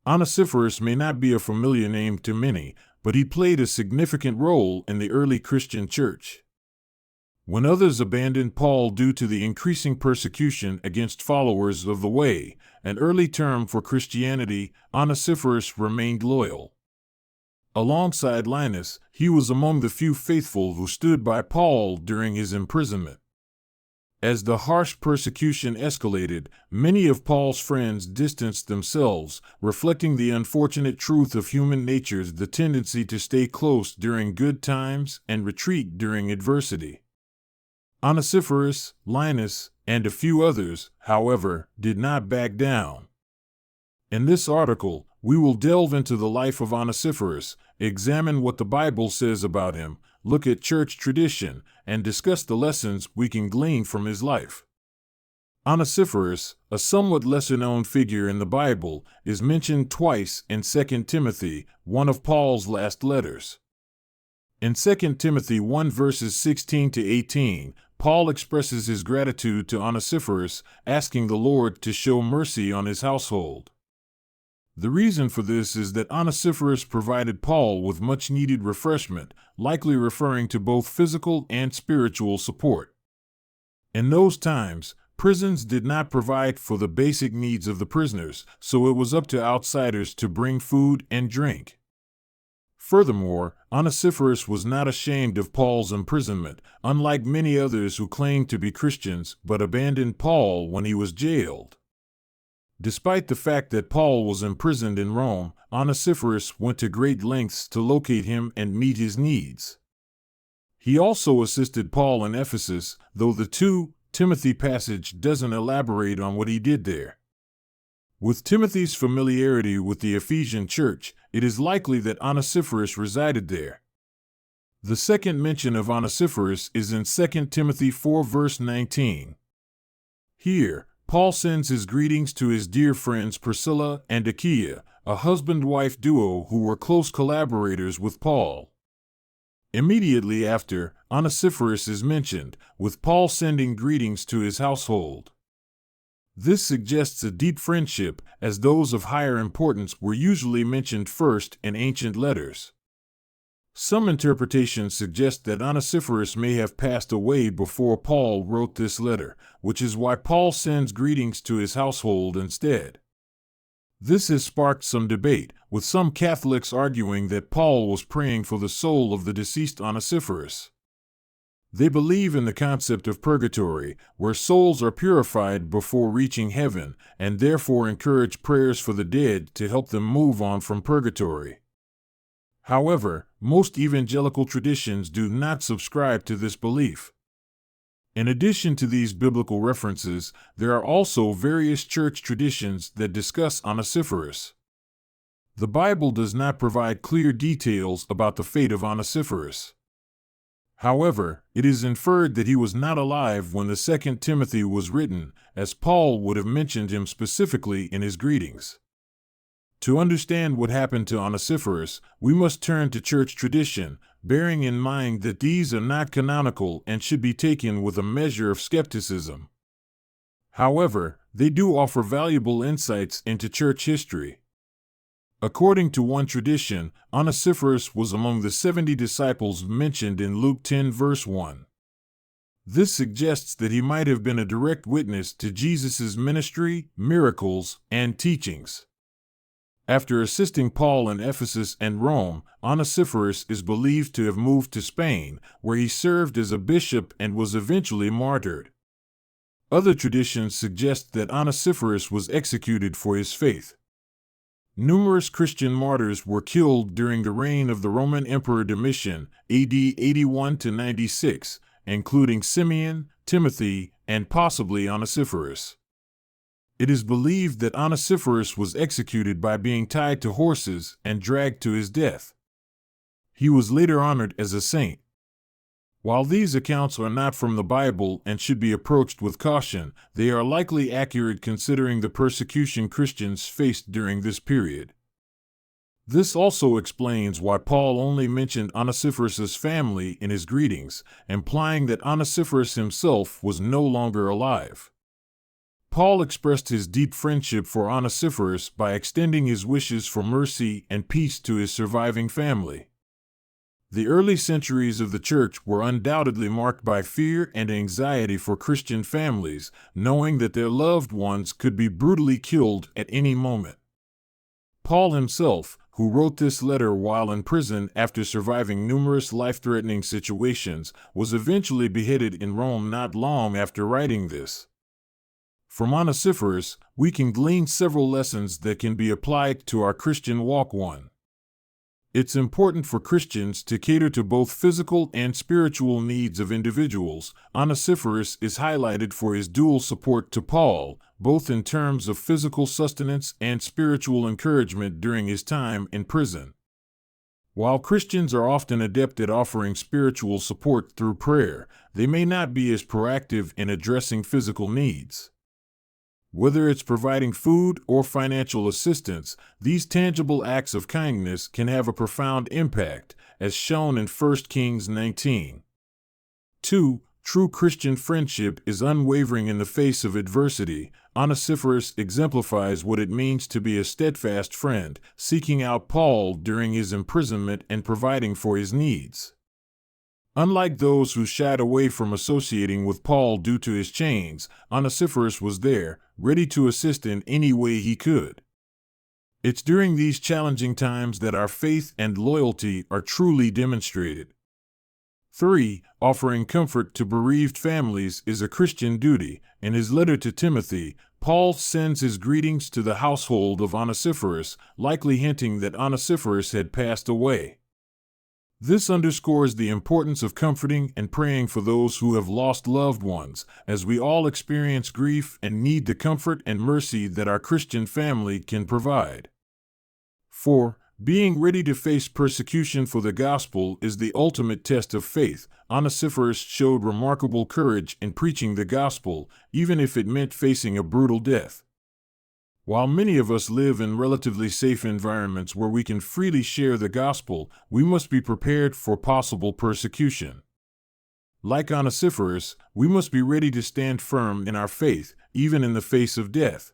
Onesiphorus may not be a familiar name to many, but he played a significant role in the early Christian church. When others abandoned Paul due to the increasing persecution against followers of the Way, an early term for Christianity, Onesiphorus remained loyal. Alongside Linus, he was among the few faithful who stood by Paul during his imprisonment. As the harsh persecution escalated, many of Paul's friends distanced themselves, reflecting the unfortunate truth of human nature's the tendency to stay close during good times and retreat during adversity. Onesiphorus, Linus, and a few others, however, did not back down. In this article, we will delve into the life of Onesiphorus, examine what the Bible says about him, look at church tradition, and discuss the lessons we can glean from his life. Onesiphorus, a somewhat lesser-known figure in the Bible, is mentioned twice in 2 Timothy, one of Paul's last letters. In 2 Timothy 1 verses 16 to 18, Paul expresses his gratitude to Onesiphorus, asking the Lord to show mercy on his household. The reason for this is that Onesiphorus provided Paul with much-needed refreshment, likely referring to both physical and spiritual support. In those times, prisons did not provide for the basic needs of the prisoners, so it was up to outsiders to bring food and drink. Furthermore, Onesiphorus was not ashamed of Paul's imprisonment, unlike many others who claimed to be Christians but abandoned Paul when he was jailed. Despite the fact that Paul was imprisoned in Rome, Onesiphorus went to great lengths to locate him and meet his needs. He also assisted Paul in Ephesus, though the 2 Timothy passage doesn't elaborate on what he did there. With Timothy's familiarity with the Ephesian church, it is likely that Onesiphorus resided there. The second mention of Onesiphorus is in 2 Timothy 4 verse 19. Here, Paul sends his greetings to his dear friends Priscilla and Aquila, a husband-wife duo who were close collaborators with Paul. Immediately after, Onesiphorus is mentioned, with Paul sending greetings to his household. This suggests a deep friendship, as those of higher importance were usually mentioned first in ancient letters. Some interpretations suggest that Onesiphorus may have passed away before Paul wrote this letter, which is why Paul sends greetings to his household instead. This has sparked some debate, with some Catholics arguing that Paul was praying for the soul of the deceased Onesiphorus. They believe in the concept of purgatory, where souls are purified before reaching heaven, and therefore encourage prayers for the dead to help them move on from purgatory. However, most evangelical traditions do not subscribe to this belief. In addition to these biblical references, there are also various church traditions that discuss Onesiphorus. The Bible does not provide clear details about the fate of Onesiphorus. However, it is inferred that he was not alive when the 2 Timothy was written, as Paul would have mentioned him specifically in his greetings. To understand what happened to Onesiphorus, we must turn to church tradition, bearing in mind that these are not canonical and should be taken with a measure of skepticism. However, they do offer valuable insights into church history. According to one tradition, Onesiphorus was among the 70 disciples mentioned in Luke 10 verse 1. This suggests that he might have been a direct witness to Jesus' ministry, miracles, and teachings. After assisting Paul in Ephesus and Rome, Onesiphorus is believed to have moved to Spain, where he served as a bishop and was eventually martyred. Other traditions suggest that Onesiphorus was executed for his faith. Numerous Christian martyrs were killed during the reign of the Roman Emperor Domitian, AD 81–96, including Simeon, Timothy, and possibly Onesiphorus. It is believed that Onesiphorus was executed by being tied to horses and dragged to his death. He was later honored as a saint. While these accounts are not from the Bible and should be approached with caution, they are likely accurate considering the persecution Christians faced during this period. This also explains why Paul only mentioned Onesiphorus's family in his greetings, implying that Onesiphorus himself was no longer alive. Paul expressed his deep friendship for Onesiphorus by extending his wishes for mercy and peace to his surviving family. The early centuries of the church were undoubtedly marked by fear and anxiety for Christian families, knowing that their loved ones could be brutally killed at any moment. Paul himself, who wrote this letter while in prison after surviving numerous life-threatening situations, was eventually beheaded in Rome not long after writing this. From Onesiphorus, we can glean several lessons that can be applied to our Christian walk. 1. It's important for Christians to cater to both physical and spiritual needs of individuals. Onesiphorus is highlighted for his dual support to Paul, both in terms of physical sustenance and spiritual encouragement during his time in prison. While Christians are often adept at offering spiritual support through prayer, they may not be as proactive in addressing physical needs. Whether it's providing food or financial assistance, these tangible acts of kindness can have a profound impact, as shown in 1 Kings 19. 2. True Christian friendship is unwavering in the face of adversity. Onesiphorus exemplifies what it means to be a steadfast friend, seeking out Paul during his imprisonment and providing for his needs. Unlike those who shied away from associating with Paul due to his chains, Onesiphorus was there, ready to assist in any way he could. It's during these challenging times that our faith and loyalty are truly demonstrated. 3. Offering comfort to bereaved families is a Christian duty. In his letter to Timothy, Paul sends his greetings to the household of Onesiphorus, likely hinting that Onesiphorus had passed away. This underscores the importance of comforting and praying for those who have lost loved ones, as we all experience grief and need the comfort and mercy that our Christian family can provide. 4. Being ready to face persecution for the gospel is the ultimate test of faith. Onesiphorus showed remarkable courage in preaching the gospel, even if it meant facing a brutal death. While many of us live in relatively safe environments where we can freely share the gospel, we must be prepared for possible persecution. Like Onesiphorus, we must be ready to stand firm in our faith, even in the face of death.